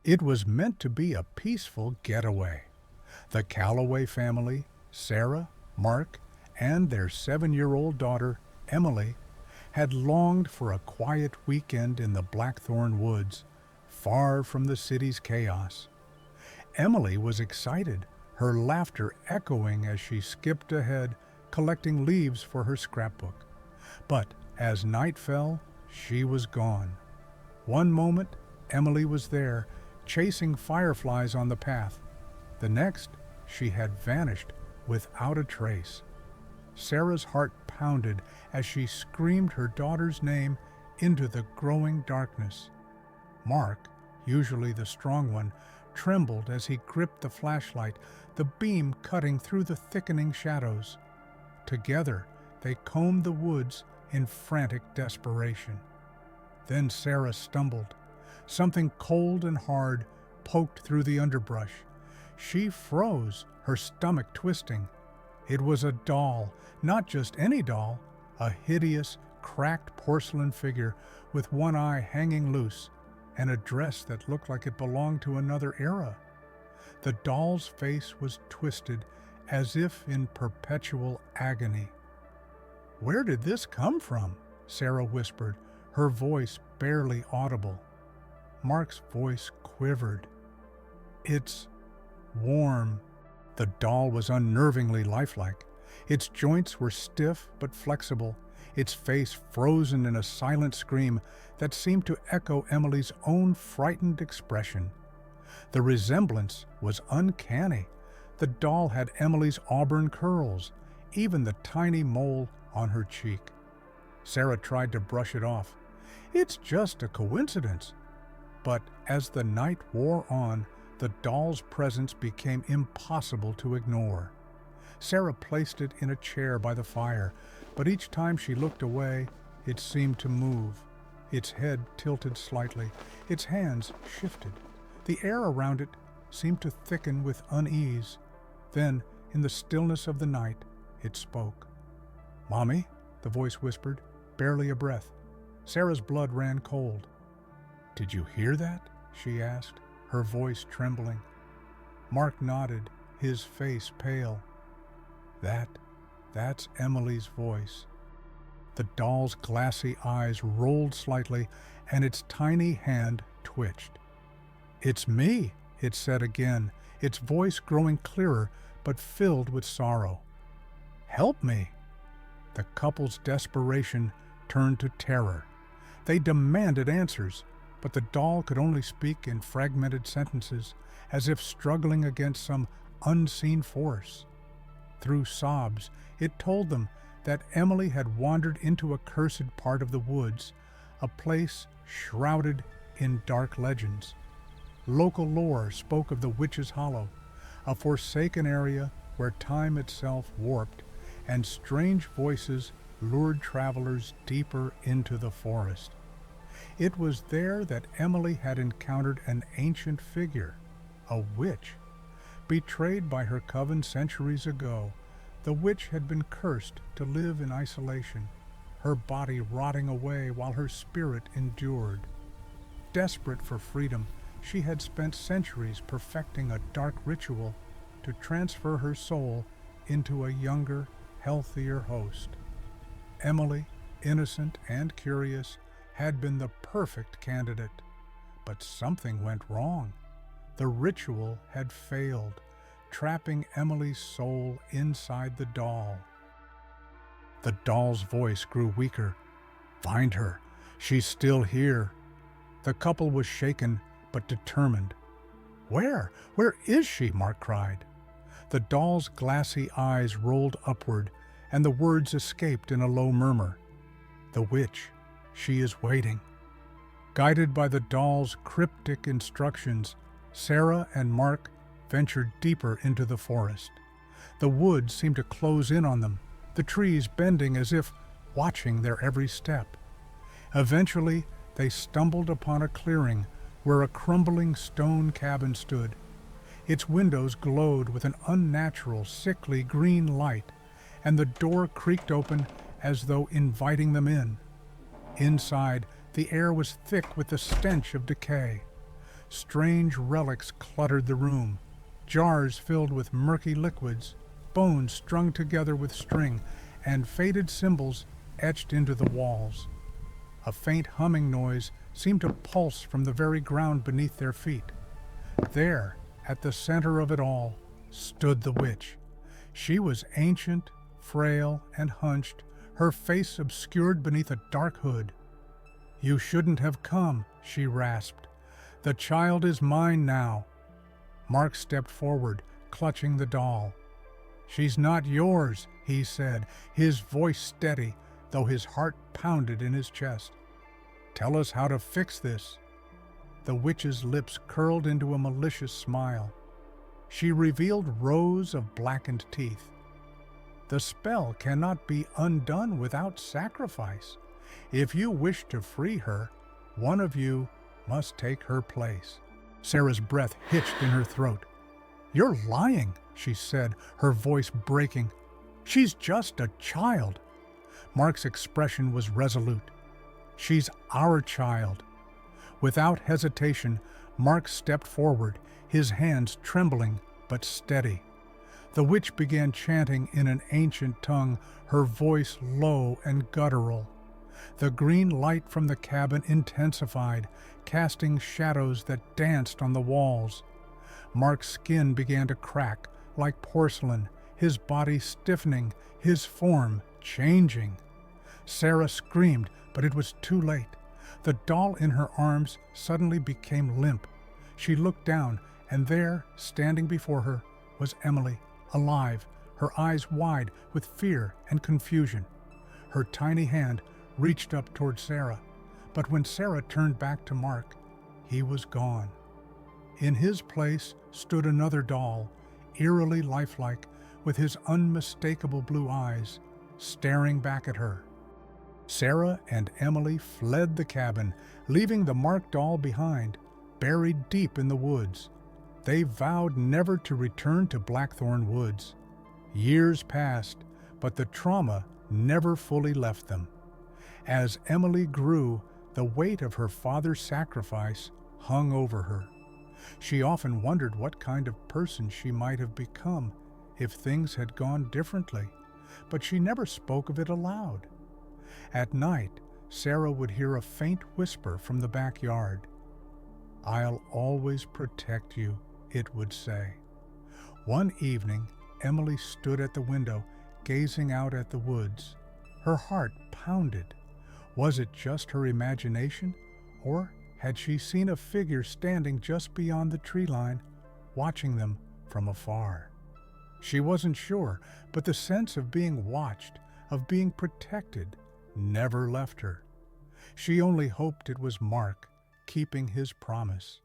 It was meant to be a peaceful getaway. The Calloway family, Sarah, Mark, and their 7-year-old daughter, Emily, had longed for a quiet weekend in the Blackthorn Woods, far from the city's chaos. Emily was excited, her laughter echoing as she skipped ahead, collecting leaves for her scrapbook. But as night fell, she was gone. One moment, Emily was there, chasing fireflies on the path. The next, she had vanished without a trace. Sarah's heart pounded as she screamed her daughter's name into the growing darkness. Mark, usually the strong one, trembled as he gripped the flashlight, the beam cutting through the thickening shadows. Together, they combed the woods in frantic desperation. Then Sarah stumbled. Something cold and hard poked through the underbrush. She froze, her stomach twisting. It was a doll, not just any doll, a hideous, cracked porcelain figure with one eye hanging loose and a dress that looked like it belonged to another era. The doll's face was twisted as if in perpetual agony. "Where did this come from?" Sarah whispered, her voice barely audible. Mark's voice quivered. "It's warm." The doll was unnervingly lifelike. Its joints were stiff but flexible, its face frozen in a silent scream that seemed to echo Emily's own frightened expression. The resemblance was uncanny. The doll had Emily's auburn curls, even the tiny mole on her cheek. Sarah tried to brush it off. "It's just a coincidence." But as the night wore on, the doll's presence became impossible to ignore. Sarah placed it in a chair by the fire, but each time she looked away, it seemed to move. Its head tilted slightly, its hands shifted. The air around it seemed to thicken with unease. Then, in the stillness of the night, it spoke. "Mommy," the voice whispered, barely a breath. Sarah's blood ran cold. "Did you hear that?" she asked, her voice trembling. Mark nodded, his face pale. That's Emily's voice." The doll's glassy eyes rolled slightly, and its tiny hand twitched. "It's me," it said again, its voice growing clearer but filled with sorrow. "Help me." The couple's desperation turned to terror. They demanded answers, but the doll could only speak in fragmented sentences, as if struggling against some unseen force. Through sobs, it told them that Emily had wandered into a cursed part of the woods, a place shrouded in dark legends. Local lore spoke of the Witch's Hollow, a forsaken area where time itself warped, and strange voices lured travelers deeper into the forest. It was there that Emily had encountered an ancient figure, a witch. Betrayed by her coven centuries ago, the witch had been cursed to live in isolation, her body rotting away while her spirit endured. Desperate for freedom, she had spent centuries perfecting a dark ritual to transfer her soul into a younger, healthier host. Emily, innocent and curious, had been the perfect candidate. But something went wrong. The ritual had failed, trapping Emily's soul inside the doll. The doll's voice grew weaker. "Find her. She's still here." The couple was shaken but determined. "Where? Where is she?" Mark cried. The doll's glassy eyes rolled upward, and the words escaped in a low murmur. "The witch. She is waiting." Guided by the doll's cryptic instructions, Sarah and Mark ventured deeper into the forest. The woods seemed to close in on them, the trees bending as if watching their every step. Eventually, they stumbled upon a clearing where a crumbling stone cabin stood. Its windows glowed with an unnatural, sickly green light, and the door creaked open as though inviting them in. Inside, the air was thick with the stench of decay. Strange relics cluttered the room, jars filled with murky liquids, bones strung together with string, and faded symbols etched into the walls. A faint humming noise seemed to pulse from the very ground beneath their feet. There, at the center of it all, stood the witch. She was ancient, frail, and hunched, her face obscured beneath a dark hood. "You shouldn't have come," she rasped. "The child is mine now." Mark stepped forward, clutching the doll. "She's not yours," he said, his voice steady, though his heart pounded in his chest. "Tell us how to fix this." The witch's lips curled into a malicious smile. She revealed rows of blackened teeth. "The spell cannot be undone without sacrifice. If you wish to free her, one of you must take her place." Sarah's breath hitched in her throat. "You're lying," she said, her voice breaking. "She's just a child." Mark's expression was resolute. "She's our child." Without hesitation, Mark stepped forward, his hands trembling but steady. The witch began chanting in an ancient tongue, her voice low and guttural. The green light from the cabin intensified, casting shadows that danced on the walls. Mark's skin began to crack like porcelain, his body stiffening, his form changing. Sarah screamed, but it was too late. The doll in her arms suddenly became limp. She looked down, and there, standing before her, was Emily, alive, her eyes wide with fear and confusion. Her tiny hand reached up toward Sarah, but when Sarah turned back to Mark, he was gone. In his place stood another doll, eerily lifelike, with his unmistakable blue eyes, staring back at her. Sarah and Emily fled the cabin, leaving the Mark doll behind, buried deep in the woods. They vowed never to return to Blackthorn Woods. Years passed, but the trauma never fully left them. As Emily grew, the weight of her father's sacrifice hung over her. She often wondered what kind of person she might have become if things had gone differently, but she never spoke of it aloud. At night, Sarah would hear a faint whisper from the backyard. "I'll always protect you," it would say. One evening, Emily stood at the window, gazing out at the woods. Her heart pounded. Was it just her imagination, or had she seen a figure standing just beyond the tree line, watching them from afar? She wasn't sure, but the sense of being watched, of being protected, never left her. She only hoped it was Mark, keeping his promise.